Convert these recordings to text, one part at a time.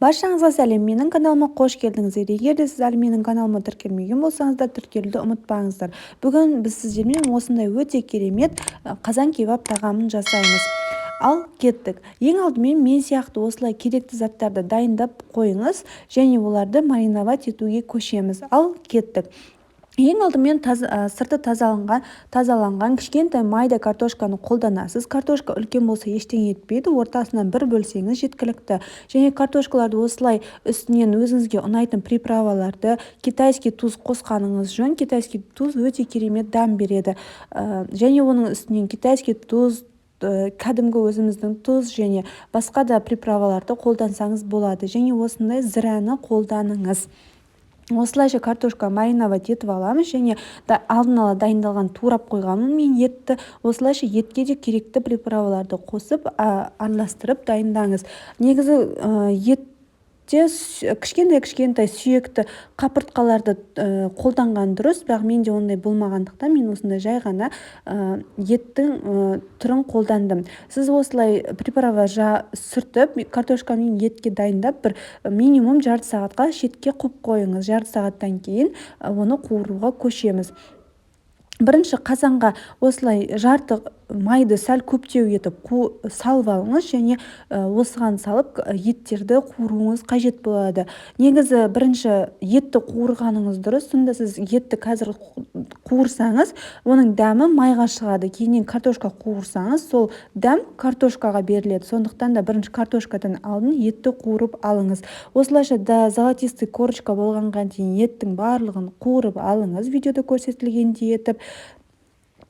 Баршаңызға сәлем, менің каналыма қош келдіңіздер. Егер де сіз әлі менің каналыма тіркелмеген болсаңыздар, тіркелуді ұмытпаңыздар. Бүгін біз сіздермен осындай өте керемет қазан кебап тағамын жасаймыз. Ал кеттік. Ең алдымен мен сияқты осылай керекті заттарды дайындап қойыңыз және оларды мариновать етуге көшеміз. Ал кеттік. Ең алдымен сырты тазаланған кішкентай майда картошканы қолданасыз. Картошка үлкен болса ештеңе етпейді, ортасынан бір бөлсеңіз жеткілікті. Және картошкаларды осылай үстінен өзіңізге ұнайтын приправаларды, китайский туз қосқаныңыз жөн. Китайский туз өте керемет дәм береді. Және оның үстінен китайский туз, кәдімгі өзіміздің тұз және басқа да приправаларды қолдансаңыз болады. Және осындай зірәні қолданыңыз. Осылайша картошка мариновать етіп аламыз және алдын ала дайындалған турап қойғанмын мен етті. Осылайша етке де керекті приправаларды қосып араластырып дайындаңыз. Негізі етте кішкентай сүйекті қапыртқаларды қолданған дұрыс, бірақ менде ондай болмағандықтан мен осындай жай ғана еттің түрін қолдандым. Сіз осылай приправа сүртіп, картошкамен етке дайындап, бір минимум жарты сағатқа шетке қойып қойыңыз. Жарты сағаттан кейін оны қуыруға көшеміз. Бірінші қазанға осылай жарты майды сәл көптеу етіп салып алыңыз және осыған салып еттерді қуыруыңыз қажет болады. Негізі бірінші етті қуырғаныңыз дұрыс. Сонда сіз етті қазір қуырсаңыз, оның дәмі майға шығады. Кейіннен картошка қуырсаңыз, сол дәм картошкаға беріледі. Сондықтан да бірінші картошкадан алдын етті қуырып алыңыз. Осылайша да золотистый корочка болғанға дейін еттің барлығын қуырып алыңыз, видеода көрсетілгендей етіп.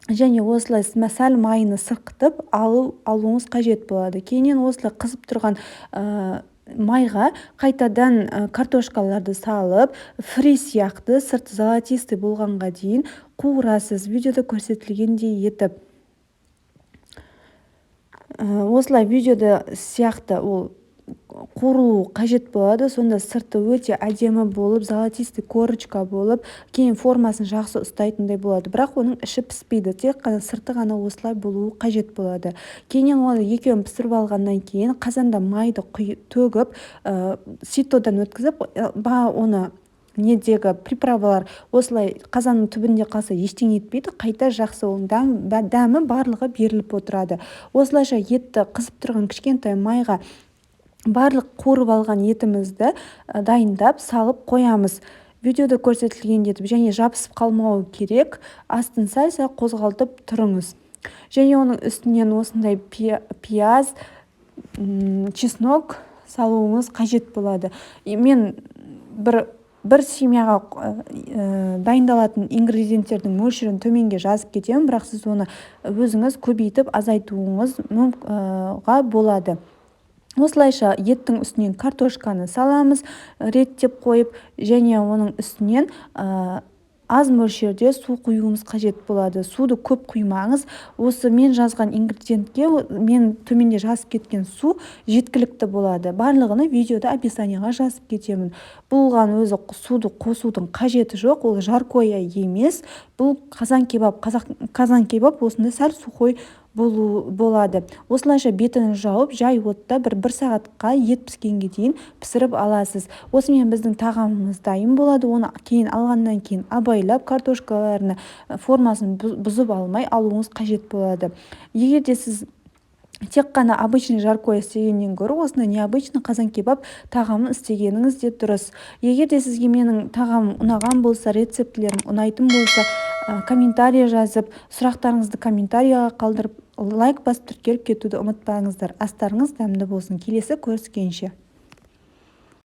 Және осылай сәл майыны сырқытып алуыңыз қажет болады. Кейіннен осылай қызып тұрған майға қайтадан картошкаларды салып, фри сияқты сырты золотистый болғанға дейін қуырасыз, видеода көрсетілгендей етіп. Осылай видеода сияқты ол қуырылу қажет болады. Сонда сырты өте әдемі болып, золотистый корочка болып, кейін формасын жақсы ұстайтындай болады. Бірақ оның іші піспейді, тек қана сырты ғана осылай болуы қажет болады. Кейіннен оны екеуін пісіріп алғаннан кейін қазанда майды төгіп, ситодан өткізіп, оны недегі приправалар осылай қазанның түбінде қалса ештеңе етпейді, қайта жақсы оның дәмі барлығы беріліп отырады. Осылайша етті қызып тұрған кішкентай майға барлық қуырып алған етімізді дайындап салып қоямыз. Видеода көрсетілген етіп, және жабысып қалмауы керек. Астын сәл-сәл қозғалтып тұрыңыз. Және оның үстінен осындай пияз, чеснок салуыңыз қажет болады. Мен бір семьяға дайындалатын ингредиенттердің мөлшерін төменге жазып кетемін, бірақ сіз оны өзіңіз көбейтіп азайтуыңыз болады. Осылайша еттің үстінен картошканы саламыз, реттеп қойып, және оның үстінен аз мөлшерде су құюымыз қажет болады. Суды көп құймаңыз. Осы мен жазған ингредиентке мен төменде жазып кеткен су жеткілікті болады. Барлығыны видеода описанияға жазып кетемін. Бұлған өзі суды қосудың қажеті жоқ, ол жаркое емес. Бұл қазан кебап осында сәл сухой болады. Осылайша бетін жауып, жай отта бір сағатқа ет піскенге дейін пісіріп аласыз. Осымен біздің тағамымыз дайын болады. Оны кейін алғаннан кейін абайлап картошкаларына формасын бұзып алмай алуыңыз қажет болады. Егер де сіз тек қана обычный жаркое істегеннен гөрі осындай необычный қазан кебап тағамын істегеніңіз де дұрыс. Егер де сізге менің тағамым ұнаған болса, рецептілерім ұнайтын болса, комментарий жазып, сұрақтарыңызды комментарияға қалдырып, лайк басып тіркеліп кетуді ұмытпаңыздар. Астарыңыз дәмді болсын. Келесі көріскенше.